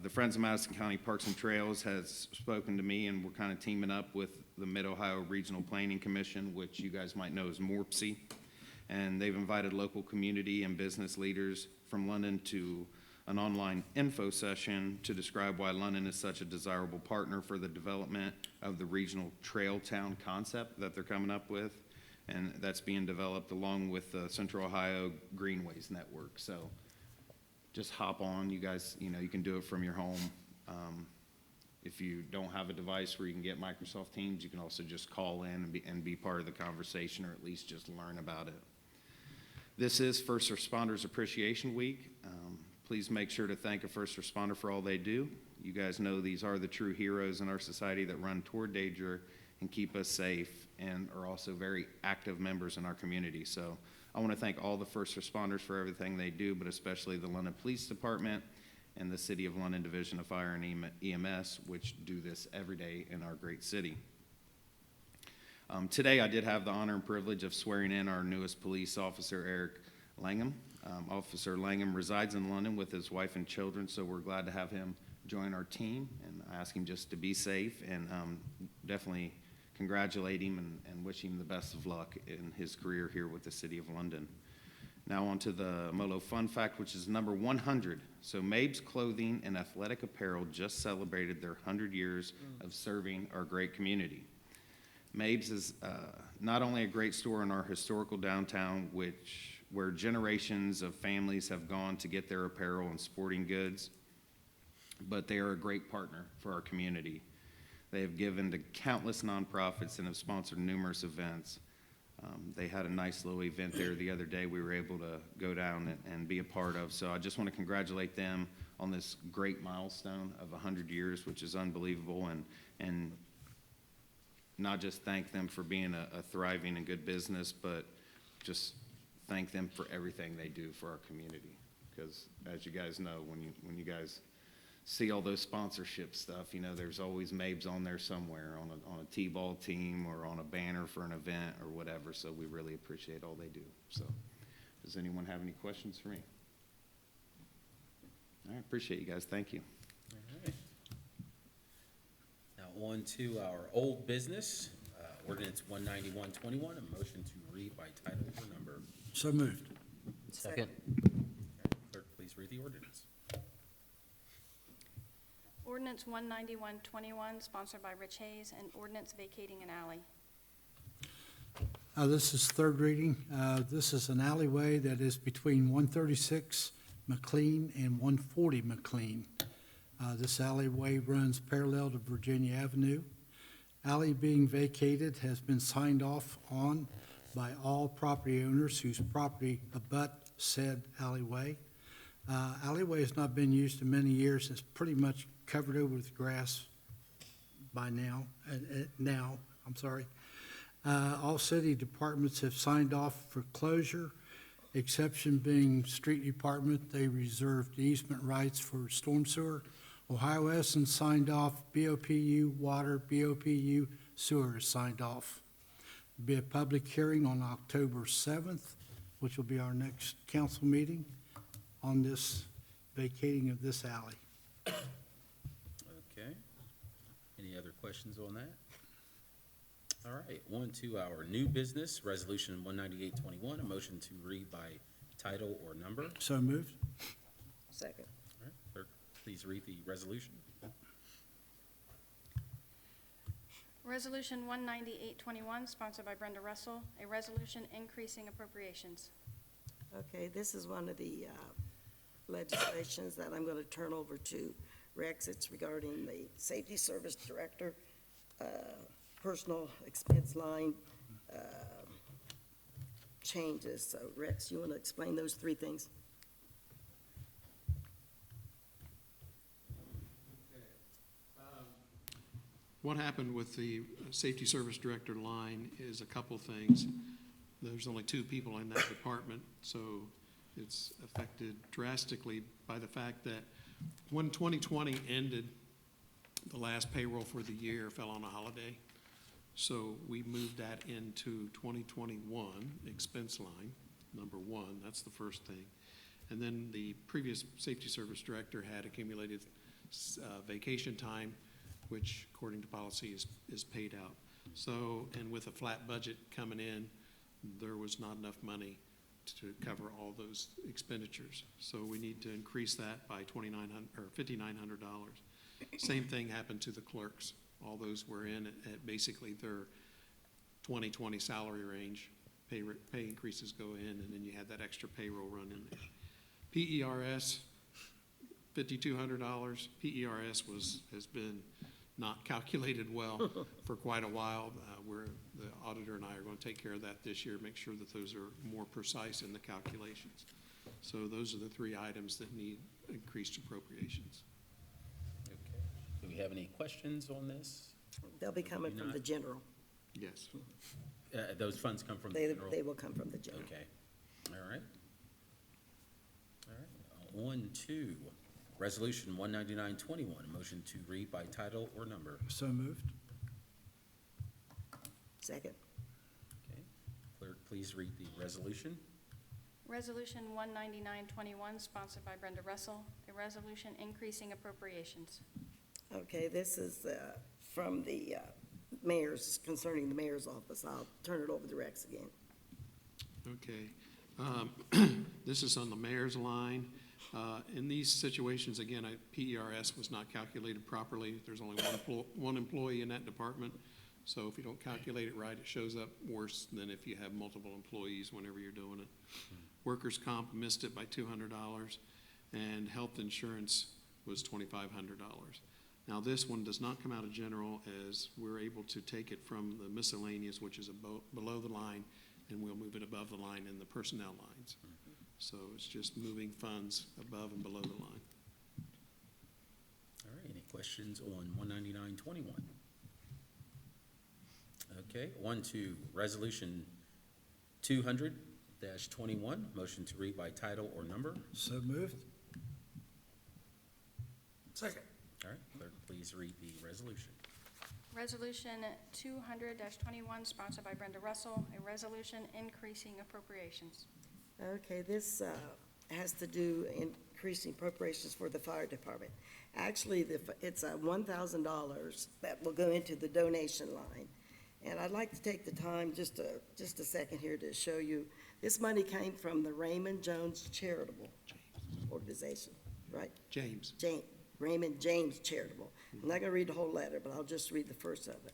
The Friends of Madison County Parks and Trails has spoken to me, and we're kind of teaming up with the Mid-Ohio Regional Planning Commission, which you guys might know as MORPC. And they've invited local community and business leaders from London to an online info session to describe why London is such a desirable partner for the development of the regional trail town concept that they're coming up with. And that's being developed along with the Central Ohio Greenways Network. So just hop on, you guys, you know, you can do it from your home. If you don't have a device where you can get Microsoft Teams, you can also just call in and be part of the conversation, or at least just learn about it. This is First Responders Appreciation Week. Please make sure to thank a first responder for all they do. You guys know these are the true heroes in our society that run toward danger and keep us safe, and are also very active members in our community. So I want to thank all the first responders for everything they do, but especially the London Police Department and the City of London Division of Fire and EMS, which do this every day in our great city. Today I did have the honor and privilege of swearing in our newest police officer, Eric Langham. Officer Langham resides in London with his wife and children, so we're glad to have him join our team, and I ask him just to be safe, and definitely congratulate him and wish him the best of luck in his career here with the City of London. Now on to the Molo Fun Fact, which is number 100. So Mabes Clothing and Athletic Apparel just celebrated their 100 years of serving our great community. Mabes is not only a great store in our historical downtown, which where generations of families have gone to get their apparel and sporting goods, but they are a great partner for our community. They have given to countless nonprofits and have sponsored numerous events. They had a nice little event there the other day we were able to go down and be a part of. So I just want to congratulate them on this great milestone of 100 years, which is unbelievable, and not just thank them for being a thriving and good business, but just thank them for everything they do for our community. Because as you guys know, when you guys see all those sponsorship stuff, you know, there's always Mabes on there somewhere on a T-ball team or on a banner for an event or whatever. So we really appreciate all they do. So does anyone have any questions for me? All right, appreciate you guys. Thank you. All right. Now on to our old business, ordinance 19121, a motion to read by title or number. So moved. Second. Clerk, please read the ordinance. Ordinance 19121, sponsored by Rich Hayes, and ordinance vacating an alley. This is third reading. This is an alleyway that is between 136 McLean and 140 McLean. This alleyway runs parallel to Virginia Avenue. Alley being vacated has been signed off on by all property owners whose property abut said alleyway. Alleyway has not been used in many years. It's pretty much covered over with grass by now. All city departments have signed off for closure, exception being street department. They reserved easement rights for storm sewer. Ohio Edison signed off, BOPU water, BOPU sewer is signed off. There'll be a public hearing on October 7th, which will be our next council meeting on this vacating of this alley. Okay. Any other questions on that? All right, on to our new business, resolution 19821, a motion to read by title or number. So moved. Second. All right, clerk, please read the resolution. Resolution 19821, sponsored by Brenda Russell, a resolution increasing appropriations. Okay, this is one of the legislations that I'm going to turn over to Rex. It's regarding the Safety Service Director, personal expense line changes. So Rex, you want to explain those three things? What happened with the Safety Service Director line is a couple things. There's only 2 people in that department, so it's affected drastically by the fact that when 2020 ended, the last payroll for the year fell on a holiday. So we moved that into 2021 expense line, number 1. That's the first thing. And then the previous Safety Service Director had accumulated vacation time, which according to policy is paid out. So, and with a flat budget coming in, there was not enough money to cover all those expenditures. So we need to increase that by $5,900. Same thing happened to the clerks. All those were in at basically their 2020 salary range. Pay increases go in, and then you had that extra payroll run in there. PERS, $5,200. PERS has been not calculated well for quite a while. The auditor and I are going to take care of that this year, make sure that those are more precise in the calculations. So those are the 3 items that need increased appropriations. Okay. Do we have any questions on this? They'll be coming from the general. Yes. Those funds come from the They general? will come from the general. Okay. All right. All right. On to resolution 19921, a motion to read by title or number. So moved. Second. Okay. Clerk, please read the resolution. Resolution 19921, sponsored by Brenda Russell, a resolution increasing appropriations. Okay, this is from the mayor's, concerning the mayor's office. I'll turn it over to Rex again. Okay. This is on the mayor's line. In these situations, again, PERS was not calculated properly. There's only one employee in that department. So if you don't calculate it right, it shows up worse than if you have multiple employees whenever you're doing it. Workers' comp missed it by $200, and health insurance was $2,500. Now, this one does not come out of general, as we're able to take it from the miscellaneous, which is below the line, and we'll move it above the line in the personnel lines. So it's just moving funds above and below the line. All right, any questions on 19921? Okay, on to Resolution 200-21, motion to read by title or number. So moved. Second. All right, clerk, please read the resolution. Resolution 200-21, sponsored by Brenda Russell, a resolution increasing appropriations. Okay, this has to do increasing appropriations for the fire department. Actually, it's $1,000 that will go into the donation line. And I'd like to take the time, just a second here, to show you, this money came from the Raymond Jones Charitable Organization, right? James. Raymond James Charitable. I'm not gonna read the whole letter, but I'll just read the first of it.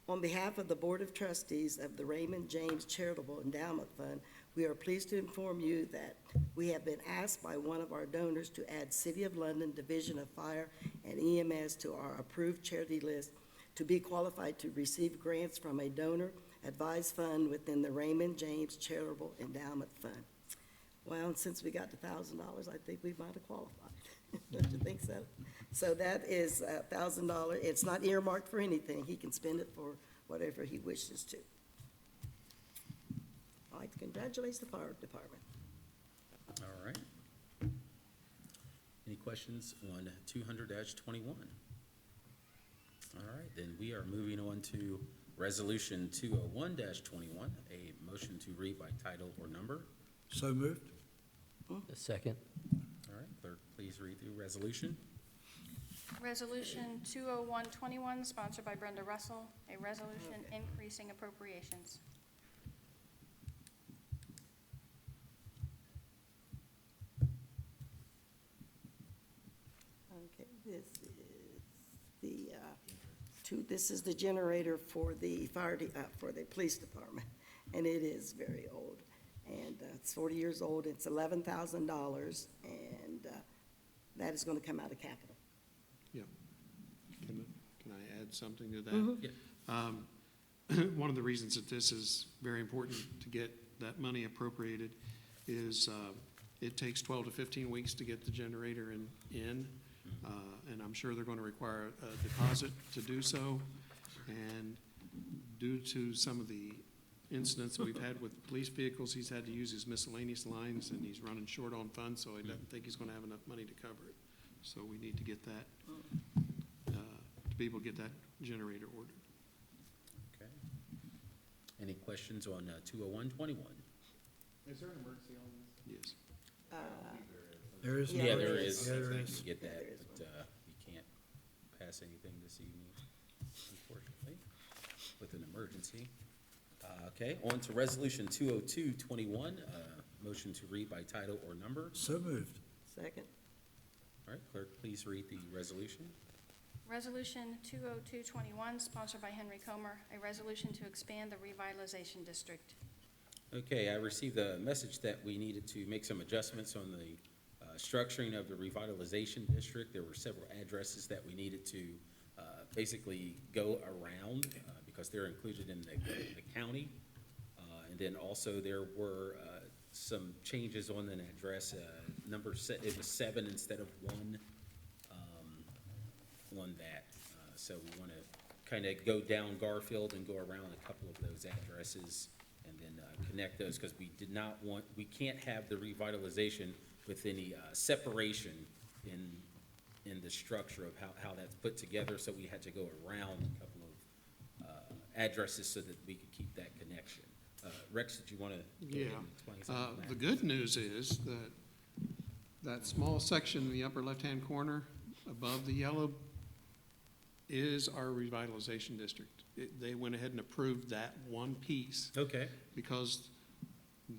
On behalf of the Board of Trustees of the Raymond James Charitable Endowment Fund, we are pleased to inform you that we have been asked by one of our donors to add City of London Division of Fire and EMS to our approved charity list to be qualified to receive grants from a donor-advised fund within the Raymond James Charitable Endowment Fund. Well, since we got the $1,000, I think we might have qualified. Don't you think so? So that is $1,000. It's not earmarked for anything. He can spend it for whatever he wishes to. I'd like to congratulate the fire department. All right. Any questions on 200-21? All right, then we are moving on to Resolution 201-21, a motion to read by title or number. So moved. A second. All right, clerk, please read the resolution. Resolution 201-21, sponsored by Brenda Russell, a resolution increasing appropriations. Okay, this is the generator for the for the police department, and it is very old. And it's 40 years old. It's $11,000, and that is going to come out of capital. Yeah. Can I add something to that? Yeah. One of the reasons that this is very important to get that money appropriated is it takes 12 to 15 weeks to get the generator in, and I'm sure they're going to require a deposit to do so. And due to some of the incidents that we've had with police vehicles, he's had to use his miscellaneous lines, and he's running short on funds, so he doesn't think he's going to have enough money to cover it. So we need to get that, to be able to get that generator ordered. Okay. Any questions on 201-21? Is there an emergency on this? Yes. There is. Yeah, there is. Yeah, there We is. can get that, but we can't pass anything this evening, unfortunately, with an emergency. Okay, on to Resolution 202-21, motion to read by title or number. So moved. Second. All right, clerk, please read the resolution. Resolution 202-21, sponsored by Henry Comer, a resolution to expand the Revitalization District. Okay, I received a message that we needed to make some adjustments on the structuring of the Revitalization District. There were several addresses that we needed to basically go around because they're included in the county. And then also there were some changes on an address. It was 7 instead of 1 on that. So we want to kind of go down Garfield and go around a couple of those addresses and then connect those, because we can't have the revitalization with any separation in the structure of how that's put together, so we had to go around a couple of addresses so that we could keep that connection. Rex, did you want to go ahead and explain something on The that? good news is that that small section in the upper left-hand corner above the yellow is our revitalization district. They went ahead and approved that one piece Okay. because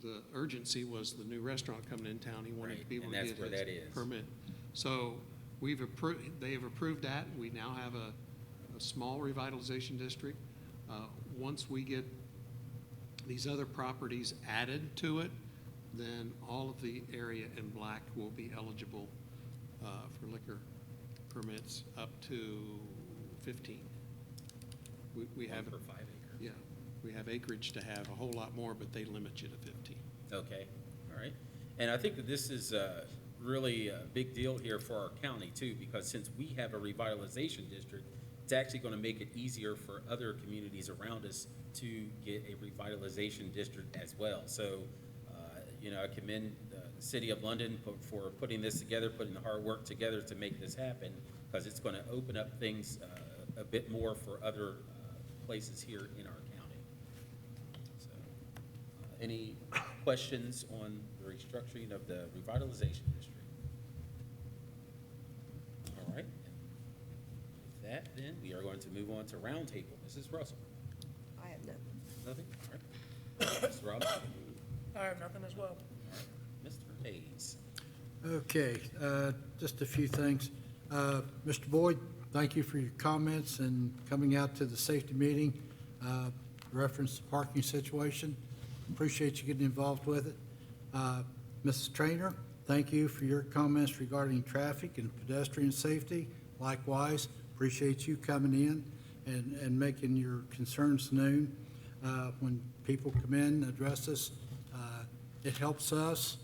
the urgency was the new restaurant coming in town. He wanted to be able And to that's get where that his is. permit. So they have approved that. We now have a small revitalization district. Once we get these other properties added to it, then all of the area in black will be eligible for liquor permits up to 15. We have, For 5 acres. yeah, we have acreage to have a whole lot more, but they limit you to 15. Okay, all right. And I think that this is really a big deal here for our county too, because since we have a revitalization district, it's actually going to make it easier for other communities around us to get a revitalization district as well. So, I commend the City of London for putting this together, putting the hard work together to make this happen, because it's going to open up things a bit more for other places here in our county. So, any questions on the restructuring of the revitalization district? All right. With that, then, we are going to move on to roundtable. Mrs. Russell? I have nothing. Nothing? All right. Mr. Robinson? I have nothing as well. Mr. Hayes? Okay, just a few things. Mr. Boyd, thank you for your comments and coming out to the safety meeting, reference the parking situation. Appreciate you getting involved with it. Mrs. Trainer, thank you for your comments regarding traffic and pedestrian safety. Likewise, appreciate you coming in and making your concerns known. When people come in, address us, it helps us.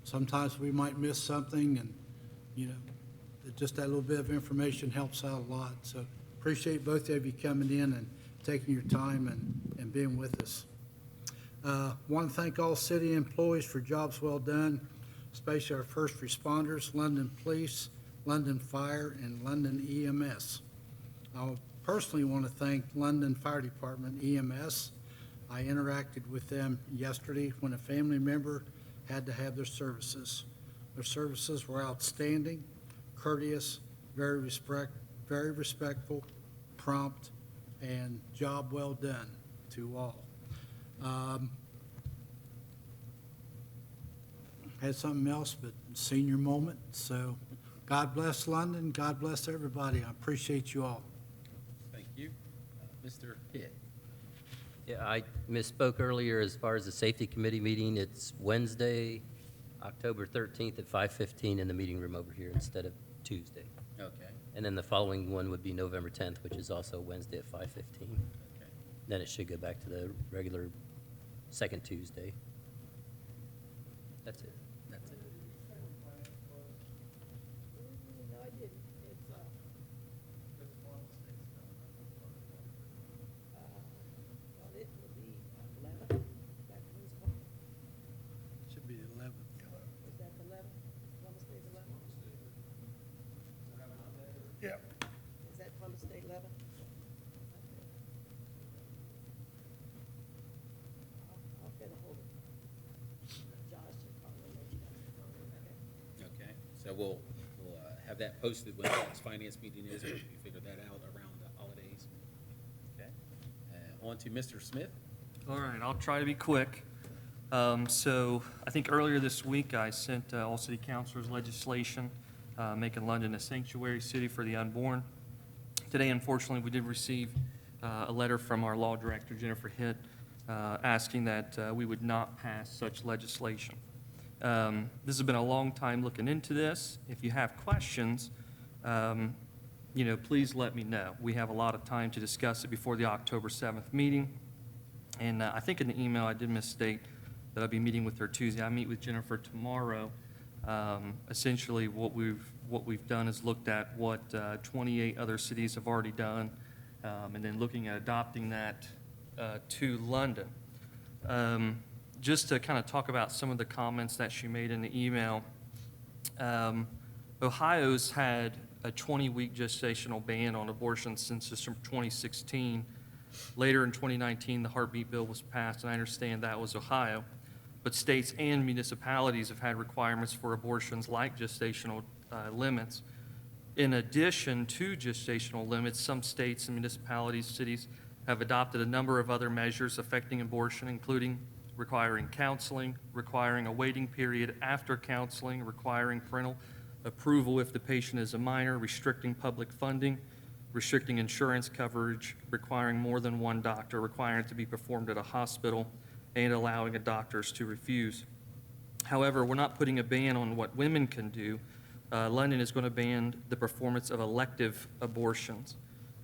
Sometimes we might miss something, and, just that little bit of information helps out a lot. So appreciate both of you coming in and taking your time and being with us. Want to thank all city employees for jobs well done, especially our first responders, London Police, London Fire, and London EMS. I personally want to thank London Fire Department EMS. I interacted with them yesterday when a family member had to have their services. Their services were outstanding, courteous, very respectful, prompt, and job well done to all. Had something else, but senior moment. So God bless London. God bless everybody. I appreciate you all. Thank you. Mr. Pitt? Yeah, I misspoke earlier as far as the safety committee meeting. It's Wednesday, October 13th at 5:15 in the meeting room over here instead of Tuesday. Okay. And then the following one would be November 10th, which is also Wednesday at 5:15. Okay. Then it should go back to the regular second Tuesday. That's it. That's it. No, I didn't. It's, well, it will be 11. That means what? Should be the 11th. Is that the 11th? Columbus Day 11th? Yeah. Is that Columbus Day 11th? I'll get a hold of Josh and probably let you know. Okay. Okay, so we'll have that posted when the next finance meeting is, we figure that out around the holidays. Okay, on to Mr. Smith. All right, I'll try to be quick. So I think earlier this week, I sent all city councilors legislation making London a sanctuary city for the unborn. Today, unfortunately, we did receive a letter from our law director, Jennifer Hitt, asking that we would not pass such legislation. This has been a long time looking into this. If you have questions, please let me know. We have a lot of time to discuss it before the October 7th meeting. And I think in the email I did misstate that I'll be meeting with her Tuesday. I meet with Jennifer tomorrow. Essentially, what we've done is looked at what 28 other cities have already done, and then looking at adopting that to London. Just to kind of talk about some of the comments that she made in the email, Ohio's had a 20-week gestational ban on abortion since 2016. Later in 2019, the heartbeat bill was passed, and I understand that was Ohio. But states and municipalities have had requirements for abortions like gestational limits. In addition to gestational limits, some states and municipalities, cities, have adopted a number of other measures affecting abortion, including requiring counseling, requiring a waiting period after counseling, requiring parental approval if the patient is a minor, restricting public funding, restricting insurance coverage, requiring more than one doctor, requiring it to be performed at a hospital, and allowing doctors to refuse. However, we're not putting a ban on what women can do. London is going to ban the performance of elective abortions.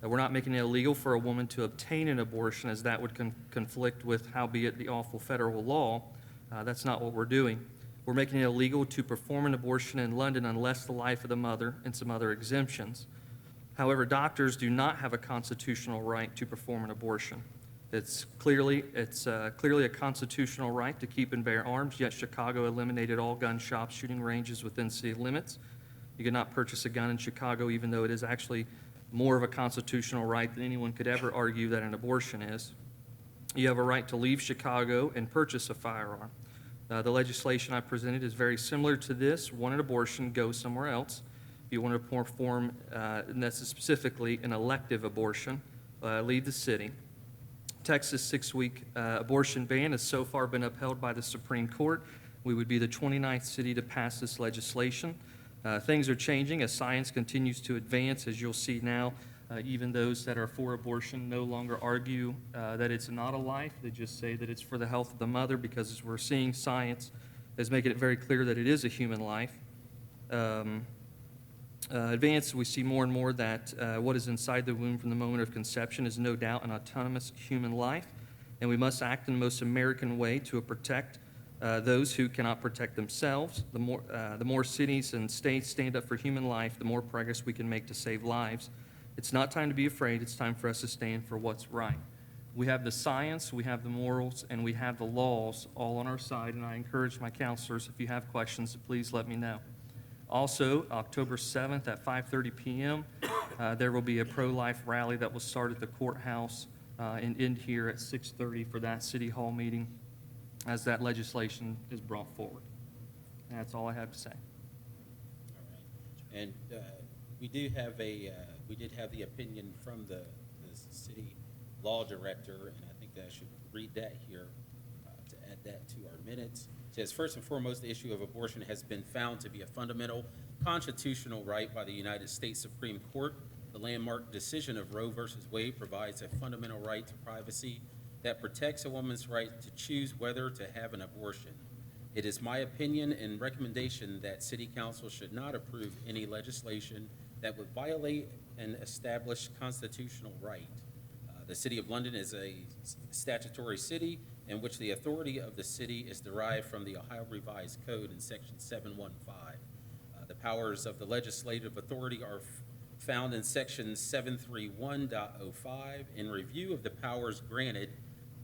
We're not making it illegal for a woman to obtain an abortion, as that would conflict with, howbeit, the awful federal law. That's not what we're doing. We're making it illegal to perform an abortion in London unless the life of the mother and some other exemptions. However, doctors do not have a constitutional right to perform an abortion. It's clearly a constitutional right to keep and bear arms, yet Chicago eliminated all gun shops, shooting ranges within city limits. You cannot purchase a gun in Chicago, even though it is actually more of a constitutional right than anyone could ever argue that an abortion is. You have a right to leave Chicago and purchase a firearm. The legislation I presented is very similar to this. Want an abortion, go somewhere else. If you want to perform, and that's specifically an elective abortion, leave the city. Texas' 6-week abortion ban has so far been upheld by the Supreme Court. We would be the 29th city to pass this legislation. Things are changing as science continues to advance. As you'll see now, even those that are for abortion no longer argue that it's not a life. They just say that it's for the health of the mother, because as we're seeing, science is making it very clear that it is a human life. Advanced, we see more and more that what is inside the womb from the moment of conception is no doubt an autonomous human life, and we must act in the most American way to protect those who cannot protect themselves. The more cities and states stand up for human life, the more progress we can make to save lives. It's not time to be afraid. It's time for us to stand for what's right. We have the science, we have the morals, and we have the laws all on our side, and I encourage my counselors, if you have questions, to please let me know. Also, October 7th at 5:30 p.m., there will be a pro-life rally that will start at the courthouse and end here at 6:30 for that city hall meeting as that legislation is brought forward. And that's all I have to say. All right. And we did have the opinion from the city law director, and I think that I should read that here to add that to our minutes. It says, first and foremost, the issue of abortion has been found to be a fundamental constitutional right by the United States Supreme Court. The landmark decision of Roe versus Wade provides a fundamental right to privacy that protects a woman's right to choose whether to have an abortion. It is my opinion and recommendation that City Council should not approve any legislation that would violate an established constitutional right. The City of London is a statutory city in which the authority of the city is derived from the Ohio Revised Code in Section 715. The powers of the legislative authority are found in Section 731.05. In review of the powers granted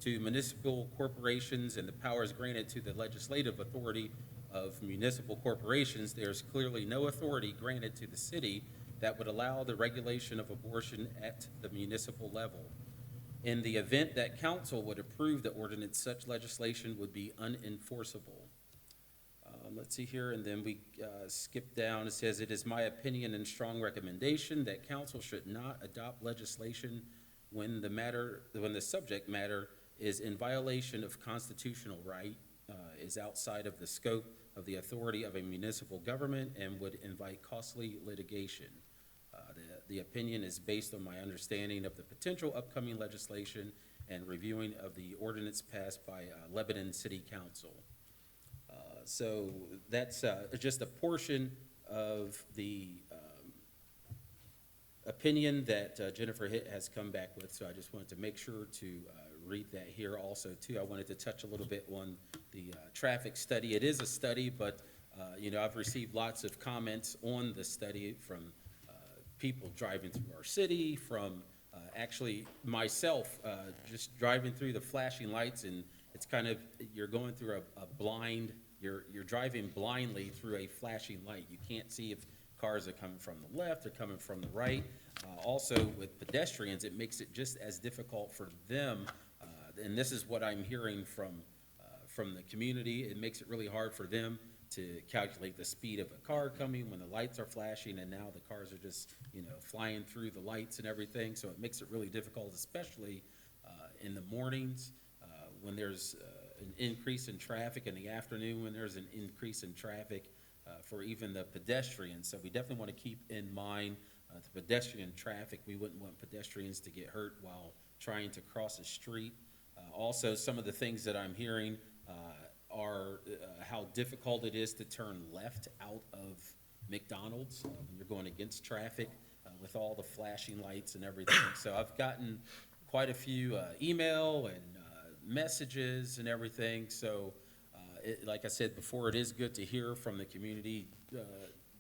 to municipal corporations and the powers granted to the legislative authority of municipal corporations, there's clearly no authority granted to the city that would allow the regulation of abortion at the municipal level. In the event that council would approve the ordinance, such legislation would be unenforceable. Let's see here, and then we skip down. It says, it is my opinion and strong recommendation that council should not adopt legislation when the subject matter is in violation of constitutional right, is outside of the scope of the authority of a municipal government, and would invite costly litigation. The opinion is based on my understanding of the potential upcoming legislation and reviewing of the ordinance passed by Lebanon City Council. So that's just a portion of the opinion that Jennifer Hitt has come back with. So I just wanted to make sure to read that here also too. I wanted to touch a little bit on the traffic study. It is a study, but I've received lots of comments on the study from people driving through our city, from actually myself, just driving through the flashing lights, and it's kind of, you're going through a blind, you're driving blindly through a flashing light. You can't see if cars are coming from the left or coming from the right. Also with pedestrians, it makes it just as difficult for them, and this is what I'm hearing from the community. It makes it really hard for them to calculate the speed of a car coming when the lights are flashing, and now the cars are just, flying through the lights and everything. So it makes it really difficult, especially in the mornings when there's an increase in traffic, in the afternoon when there's an increase in traffic for even the pedestrians. So we definitely want to keep in mind the pedestrian traffic. We wouldn't want pedestrians to get hurt while trying to cross a street. Also, some of the things that I'm hearing are how difficult it is to turn left out of McDonald's when you're going against traffic with all the flashing lights and everything. So I've gotten quite a few email and messages and everything. So like I said before, it is good to hear from the community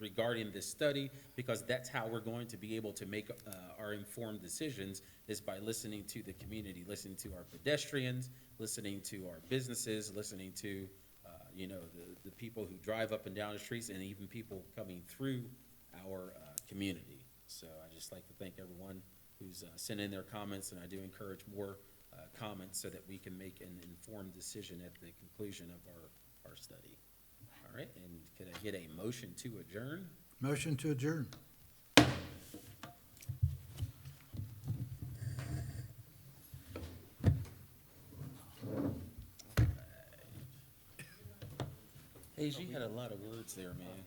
regarding this study, because that's how we're going to be able to make our informed decisions, is by listening to the community, listening to our pedestrians, listening to our businesses, listening to, the people who drive up and down the streets, and even people coming through our community. So I'd just like to thank everyone who's sent in their comments, and I do encourage more comments so that we can make an informed decision at the conclusion of our study. All right, and could I get a motion to adjourn? Motion to adjourn. Hayes, you had a lot of words there, man.